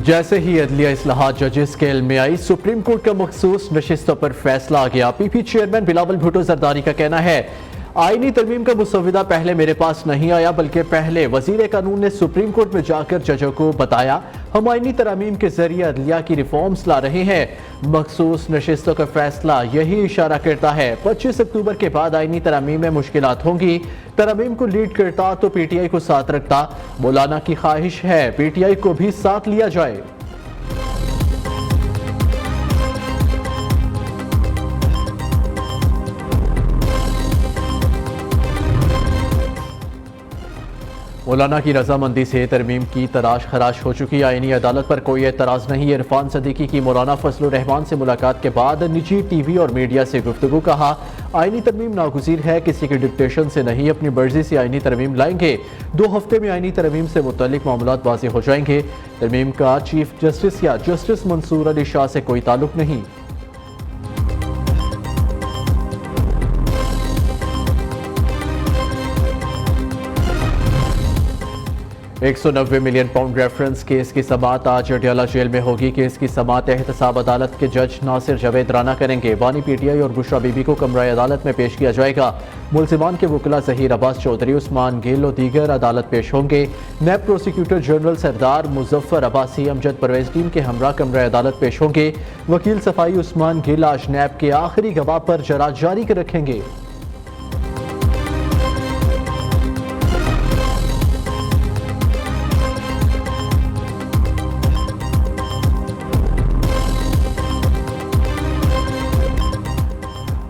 जैसे ही अदलिया इस्लाहात जजेस के इल्म में आई, सुप्रीम कोर्ट का मखसूस नशिस्तों पर फैसला आ गया। पीपी चेयरमैन बिलावल भुट्टो जरदारी का कहना है, आईनी तरमीम का मुसविदा पहले मेरे पास नहीं आया, बल्कि पहले वजीर कानून ने सुप्रीम कोर्ट में जाकर जजों को बताया हम आईनी तरमीम के जरिए अदलिया की रिफॉर्म्स ला रहे हैं। मखसूस नशिस्तों का फैसला यही इशारा करता है 25 अक्टूबर के बाद आईनी तरमीम में मुश्किलात होंगी। तरमीम को लीड करता तो पीटीआई को साथ रखता। मौलाना की ख्वाहिश है पीटीआई को भी साथ लिया जाए। मौलाना की रजामंदी से तरमीम की तलाश खराश हो चुकी। आईनी अदालत पर कोई एतराज़ नहीं। इरफान सदीकी की मौलाना फजलुर रहमान से मुलाकात के बाद निजी टीवी और मीडिया से गुफ्तगू। कहा, आईनी तरमीम नागुज़ीर है, किसी के डिक्टेशन से नहीं, अपनी मर्जी से आईनी तरमीम लाएंगे। 2 हफ्ते में आईनी तरमीम से मुतल्लिक मामलात वाज़ेह हो जाएंगे। तरमीम का चीफ जस्टिस या जस्टिस मंसूर अली शाह से कोई ताल्लुक नहीं। 190 मिलियन पाउंड रेफरेंस केस की समाअत आज अडयाला जेल में होगी। केस की समाअत एहतसाब अदालत के जज नासिर जावेद राना करेंगे। बानी पीटीआई और बुशरा बीबी को कमराए अदालत में पेश किया जाएगा। मुलजिमान के वकला ज़हीर अब्बास चौधरी, उस्मान गिल और दीगर अदालत पेश होंगे। नैब प्रोसिक्यूटर जनरल सरदार मुजफ्फर अब्बासी, अमजद परवेज टीम के हमरा कमराए अदालत पेश होंगे। वकील सफाई उस्मान गिल आज नैब के आखिरी गवाह पर जरा जारी कर रखेंगे।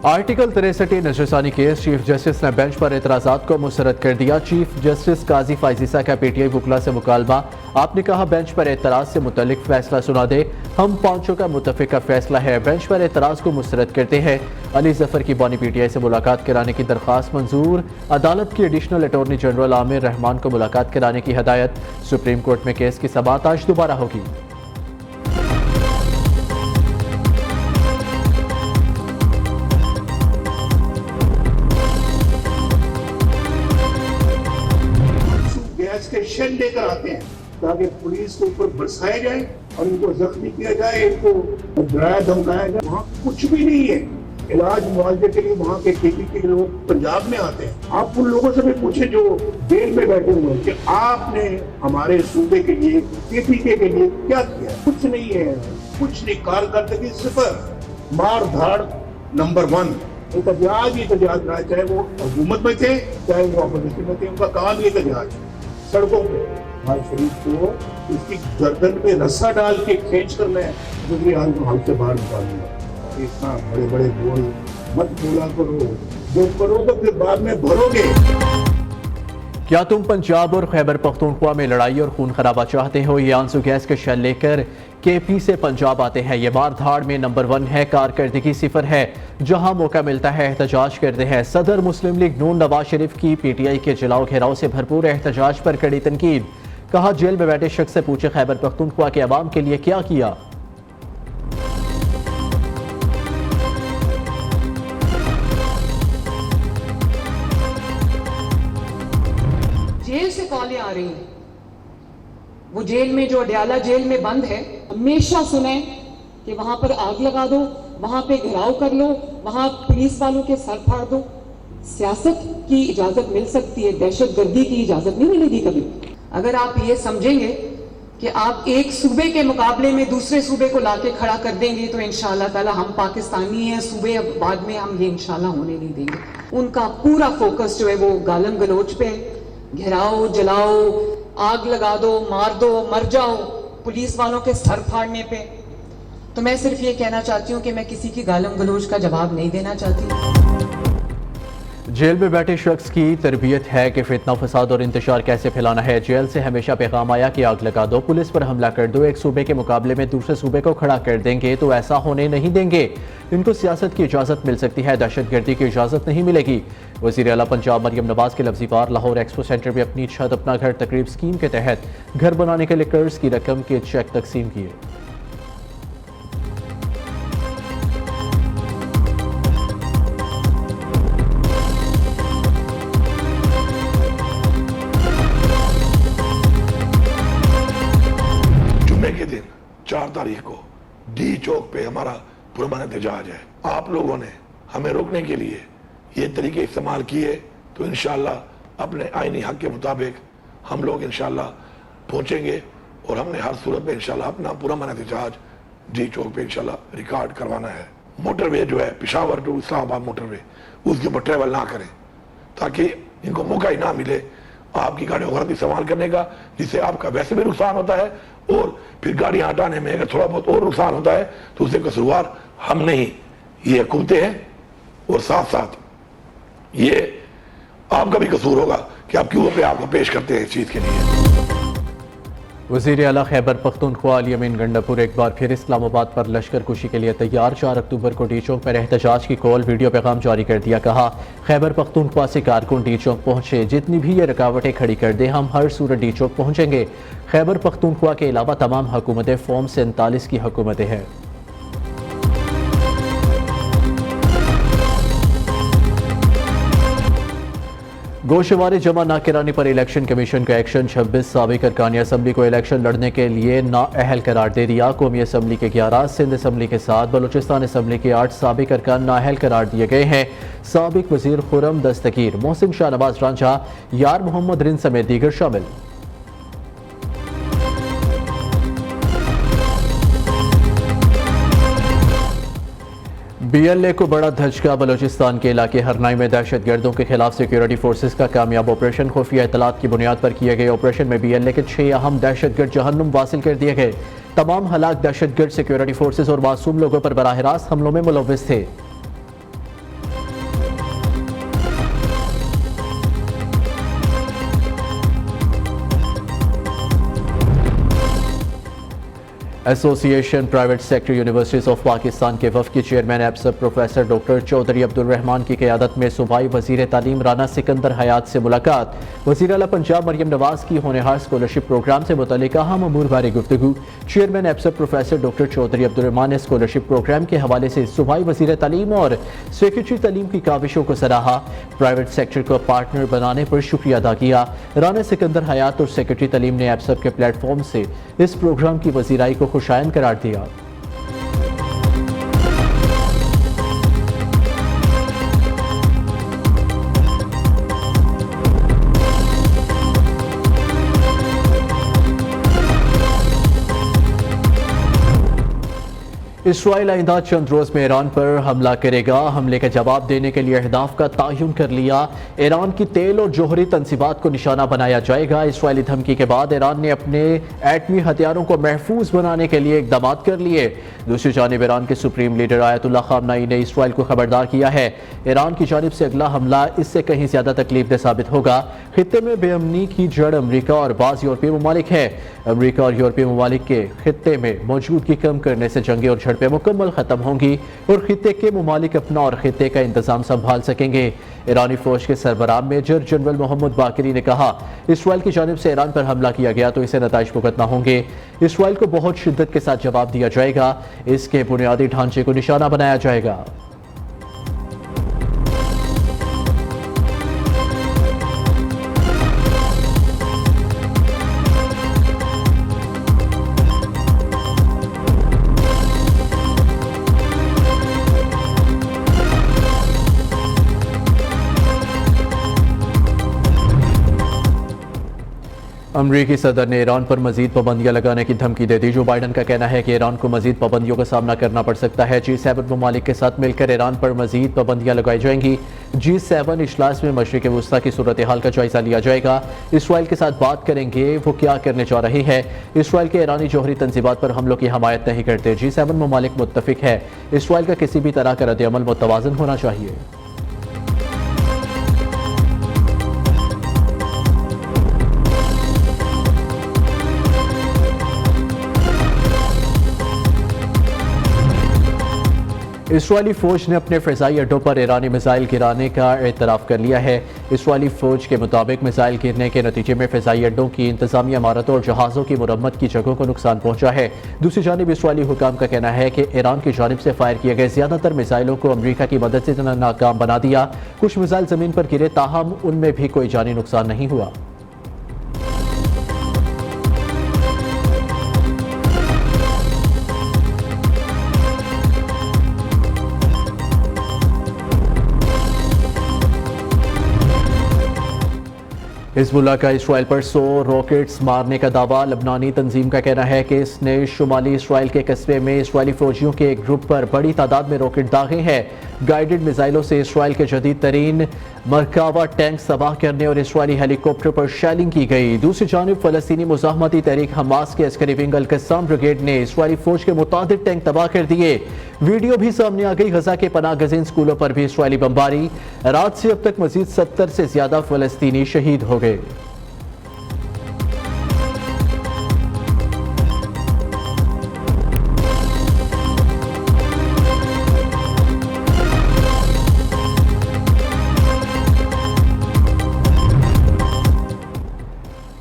आर्टिकल 63 नजरसानी केस, चीफ जस्टिस ने बेंच पर एतराज़ात को मुस्तरद कर दिया। चीफ जस्टिस काजी फाइजीसा का पीटीआई वकला से मुकालमा। आपने कहा, बेंच पर एतराज़ से मुतल्लिक फैसला सुना दे। हम पांचों का मुतफ़िका फैसला है, बेंच पर एतराज़ को मुस्तरद करते हैं। अली जफर की बानी पीटीआई से मुलाकात कराने की दरख्वास्त मंजूर। अदालत की additional attorney general Aamir Rahman को मुलाकात कराने की हदायत। सुप्रीम कोर्ट में केस की समाअत आज दोबारा होगी। के शेल लेकर आते हैं ताकि पुलिस को ऊपर बरसाया जाए और इनको जख्मी किया जाए, इनको डराया धमकाया जाए। वहाँ कुछ भी नहीं है। इलाज मुआवजे के लिए वहाँ के केपी के लोग पंजाब में आते हैं। आप उन लोगों से भी पूछे जो जेल में बैठे हुए कि आपने हमारे सूबे के लिए, केपीके के लिए क्या किया? कुछ नहीं है, कुछ नहीं। कारकर्दगी सिफर, मार धाड़ नंबर 1। एहतजाज ही एहतजाज रहा, चाहे वो हुकूमत में थे चाहे वो अपोजिशन में थे, उनका काम ही एहतजाज। सड़कों पे नवाज शरीफ को उसकी गर्दन पे रस्सा डाल के खींच कर मैं गुजरी हाल को हाल से बाहर निकालूंगा। इतना बड़े बड़े बोल मत बोला करो, जो करोगे फिर बाद में भरोगे। क्या तुम पंजाब और खैबर पख्तूनख्वा में लड़ाई और खून खराबा चाहते हो? ये आंसू गैस के शेल लेकर केपी से पंजाब आते हैं। ये मार धाड़ में नंबर 1 है, कारकर्दगी सिफर है। जहां मौका मिलता है एहतजाज करते हैं। सदर मुस्लिम लीग नून नवाज शरीफ की पीटीआई के जलाओ घेराव से भरपूर एहतजाज पर कड़ी तनकीद। कहा, जेल में बैठे शख्स से पूछे खैबर पख्तूनख्वा के अवाम के लिए क्या किया। जेल से कॉलें आ रही हैं। वो जेल में जो अडयाला जेल में बंद है, हमेशा सुने कि वहां पर आग लगा दो, वहां पे घेराव कर लो, वहां पुलिस वालों के सर फाड़ दो। सियासत की इजाजत मिल सकती है, दहशतगर्दी की इजाजत नहीं मिलेगी कभी। अगर आप ये समझेंगे कि आप एक सूबे के मुकाबले में दूसरे सूबे को लाके खड़ा कर देंगे तो इंशाअल्लाह ताला हम पाकिस्तानी हैं, सूबे बाद में हम ये इंशाअल्लाह होने नहीं देंगे। उनका पूरा फोकस जो है वो गालम गलोच पे, घेराओ, जलाओ, आग लगा दो, मार दो, मर जाओ, पुलिस वालों के सर फाड़ने पे। तो मैं सिर्फ ये कहना चाहती हूँ कि मैं किसी की गालम गलोच का जवाब नहीं देना चाहती। जेल में बैठे शख्स की तरबियत है कि फितना फसाद और इंतशार कैसे फैलाना है। जेल से हमेशा पैगाम आया कि आग लगा दो, पुलिस पर हमला कर दो, एक सूबे के मुकाबले में दूसरे सूबे को खड़ा कर देंगे, तो ऐसा होने नहीं देंगे। इनको सियासत की इजाज़त मिल सकती है, दहशतगर्दी की इजाज़त नहीं मिलेगी। वज़ीर आला पंजाब मरियम नवाज के लफ्ज़ी वार लाहौर एक्सपो सेंटर में अपनी छत अपना घर तकरीब स्कीम के तहत घर बनाने के लिए कर्ज की रकम के चेक तकसीम किए। के दिन तारीख को डी चौक पे हमारा पुरअमन एहतजाज है। आप लोगों ने हमें रोकने के लिए ये तरीके इस्तेमाल किए तो इंशाअल्लाह अपने आईनी हक के मुताबिक हम लोग इंशाअल्लाह पहुंचेंगे और हमने हर सूरत में इंशाअल्लाह अपना पुरअमन एहतजाज डी चौक पे इंशाअल्लाह रिकॉर्ड करवाना है। मोटरवे जो है पेशावर टू इस्लामाबाद मोटरवे, उसके ऊपर ट्रेवल ना करें ताकि इनको मौका ही ना मिले आपकी गाड़ी गलत इस्तेमाल करने का, जिससे आपका वैसे भी नुकसान होता है और फिर गाड़ियां हटाने में अगर थोड़ा बहुत और नुकसान होता है तो उससे कसूरवार हम नहीं, ये हुकूमतें हैं और साथ साथ ये आपका भी कसूर होगा कि आप क्यों पे आपको पेश करते हैं इस चीज के लिए। वज़ीर आला खैबर पख्तूनख्वा अली अमीन गंडापुर एक बार फिर इस्लामाबाद पर लश्कर कुशी के लिए तैयार। 4 अक्टूबर को डी चौक पर एहतजाज की कॉल वीडियो पैगाम जारी कर दिया। कहा खैबर पख्तूनख्वा से कारकुन डी चौक पहुंचे, जितनी भी ये रुकावटें खड़ी कर दे हम हर सूरत डी चौक पहुंचेंगे। खैबर पख्तूनख्वा के अलावा तमाम हुकूमतें फॉर्म 47 की हुकूमतें हैं। गोशवारे जमा ना कराने पर इलेक्शन कमीशन का एक्शन। 26 साबिक अरकान असम्बली को इलेक्शन लड़ने के लिए नाअहल करार दे दिया। कौमी असम्बली के 11, सिंध असम्बली के 7, बलूचिस्तान असम्बली के 8 साबिक अरकान नाअहल करार दिए गए हैं। साबिक वजीर खुरम दस्तगीर, मोहसिन शाहनवाज रांझा, यार मोहम्मद रिन समेत दीगर शामिल। BLA को बड़ा धचका। बलूचिस्तान के इलाके हरनाई में दहशतगर्दों के खिलाफ सिक्योरिटी फोर्सेस का कामयाब ऑपरेशन। खुफिया इतलात की बुनियाद पर किए गए ऑपरेशन में BLA के 6 अहम दहशतगर्द जहन्नुम वासिल कर दिए गए। तमाम हलाक दहशतगर्द सिक्योरिटी फोर्सेस और मासूम लोगों पर बराह रास्त हमलों में मुलव्विस थे। Association private sector universities of Pakistan के वफ़द की चेयरमैन एब्सब प्रोफेसर डॉक्टर चौधरी अब्दुल रहमान की क़यादत में सूबाई वज़ीर तालीम राना सिकंदर हयात से मुलाकात। वज़ीर आला पंजाब मरियम नवाज की होनहार स्कॉलरशिप प्रोग्राम से मुतल्लिक अहम अमूर बारे गुफ्तगू। चेयरमैन एब्सब प्रोफेसर डॉक्टर चौधरी अब्दुल रहमान ने स्कॉलरशिप प्रोग्राम के हवाले से सूबाई वज़ीर तालीम और सेक्रेटरी तालीम की काविशों को सराहा। प्राइवेट सेक्टर को पार्टनर बनाने पर शुक्रिया अदा किया। राना सिकंदर हयात और सेक्रेटरी तालीम ने एब्सब के प्लेटफॉर्म से इस प्रोग्राम की वज़ीराई को खुशायन करार दिया। इसराइल आइंदा चंद रोज में ईरान पर हमला करेगा। हमले का जवाब देने के लिए अहदाफ का तयन कर लिया। ईरान की तेल और जोहरी तनसीबात को निशाना बनाया जाएगा। इसराइली धमकी के बाद ईरान ने अपने एटमी हथियारों को महफूज बनाने के लिए इकदाम कर लिए। दूसरी जानिब ईरान के सुप्रीम लीडर आयतुल्लाह खामनेई ने इसराइल को खबरदार किया है, ईरान की जानिब से अगला हमला इससे कहीं ज्यादा तकलीफदेह साबित होगा। खित्ते में बेअमनी की जड़ अमरीका और बाज़ यूरोपीय ममालिक है। अमरीका और यूरोपीय ममालिक के खित्ते में मौजूदगी कम करने से जंगें और झड़पें मुकम्मल खत्म होंगी और खित्ते के ममालिक अपना और खित्ते का इंतजाम संभाल सकेंगे। ईरानी फौज के सरबराह मेजर जनरल मोहम्मद बाकरी ने कहा, इसराइल की जानिब से ईरान पर हमला किया गया तो इसे नताइज भुगतना होंगे। इसराइल को बहुत शिद्दत के साथ जवाब दिया जाएगा। इसके बुनियादी ढांचे को निशाना बनाया जाएगा। अमरीकी सदर ने ईरान पर मजीद पाबंदियां लगाने की धमकी दे दी। जो बाइडन का कहना है कि ईरान को मजीद पाबंदियों का सामना करना पड़ सकता है। G7 ममालिक के साथ मिलकर ईरान पर मजीद पाबंदियां लगाई जाएंगी। G7 इजलास में मशरिक वुस्ता की सूरत हाल का जायजा लिया जाएगा। इसराइल के साथ बात करेंगे वो क्या करने जा रही है। इसराइल के ईरानी जौहरी तंजीबात पर हमलों की हमायत नहीं करते। G7 ममालिक मुत्तफिक है, इसराइल का किसी भी तरह का रद्द-ए-अमल मुतवाज़न होना चाहिए। इसराइली फौज ने अपने फ़िज़ाई अड्डों पर ईरानी मिसाइल गिराने का एतराफ़ कर लिया है। इसराइली फौज के मुताबिक मिसाइल गिरने के नतीजे में फ़िज़ाई अड्डों की इंतज़ामी इमारतों और जहाज़ों की मुरम्मत की जगहों को नुकसान पहुंचा है। दूसरी जानिब इसराइली हुकाम का कहना है कि ईरान की जानिब से फायर किए गए ज़्यादातर मिसाइलों को अमरीका की मदद से नाकाम बना दिया। कुछ मिसाइल ज़मीन पर गिरे, ताहम उनमें भी कोई जानी नुकसान नहीं हुआ। हिजबुल्लाह का इसराइल पर 100 रॉकेट्स मारने का दावा। लबनानी तंजीम का कहना है कि इसने शुमाली इसराइल के कस्बे में इसराइली फौजियों के एक ग्रुप पर बड़ी तादाद में रॉकेट दागे हैं। गाइडेड मिसाइलों से इसराइल के जदीद तरीन मरकावा टैंक तबाह करने और इसराइली हेलीकॉप्टर पर शेलिंग की गई। दूसरी जानिब फलस्तीनी मुजाहमती तहरीक हमास के अस्करी विंग अल कस्साम ब्रिगेड ने इसराइली फौज के मुतादिद टैंक तबाह कर दिए। वीडियो भी सामने आ गई। गजा के पनाह गजीन स्कूलों पर भी इसराइली बमबारी। रात से अब तक मजीद 70 से ज्यादा फलस्तीनी शहीद हो गए।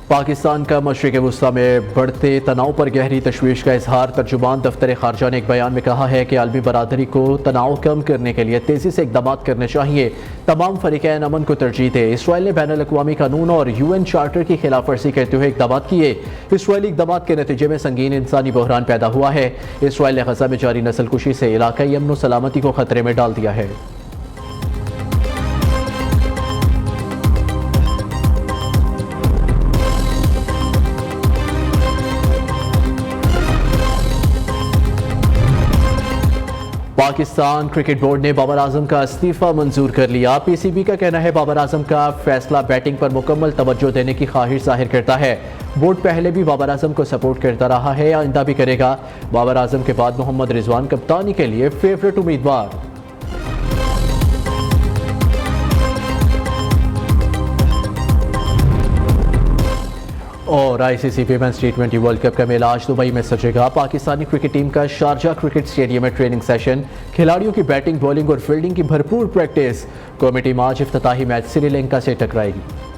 पाकिस्तान का मशरिक़ वुस्ता में बढ़ते तनाव पर गहरी तशवीश का इजहार। तर्जुमान दफ्तर खारजा ने एक बयान में कहा है कि आलमी बरादरी को तनाव कम करने के लिए तेज़ी से इक़दाम करने चाहिए। तमाम फरीक़ैन अमन को तरजीह दे। इसराइल ने बैनुल अक़वामी कानून और UN चार्टर की खिलाफ वर्जी करते हुए इक़दाम किए। इसराइली इक़दाम के नतीजे में संगीन इंसानी बहरान पैदा हुआ है। इसराइल ने गजा में जारी नस्लकुशी से इलाक़ाई अमन व सलामती को खतरे में डाल दिया है। पाकिस्तान क्रिकेट बोर्ड ने बाबर आजम का इस्तीफा मंजूर कर लिया। PCB का कहना है बाबर आजम का फैसला बैटिंग पर मुकम्मल तवज्जो देने की ख्वाहिश जाहिर करता है। बोर्ड पहले भी बाबर आजम को सपोर्ट करता रहा है, आइंदा भी करेगा। बाबर आजम के बाद मोहम्मद रिजवान कप्तानी के लिए फेवरेट उम्मीदवार। और ICC women's T20 world cup का मेला आज दुबई में सजेगा। पाकिस्तानी क्रिकेट टीम का शारजा क्रिकेट स्टेडियम में ट्रेनिंग सेशन, खिलाड़ियों की बैटिंग, बॉलिंग और फील्डिंग की भरपूर प्रैक्टिस। कमेटी आज इफ्तिताही मैच श्रीलंका से टकराएगी।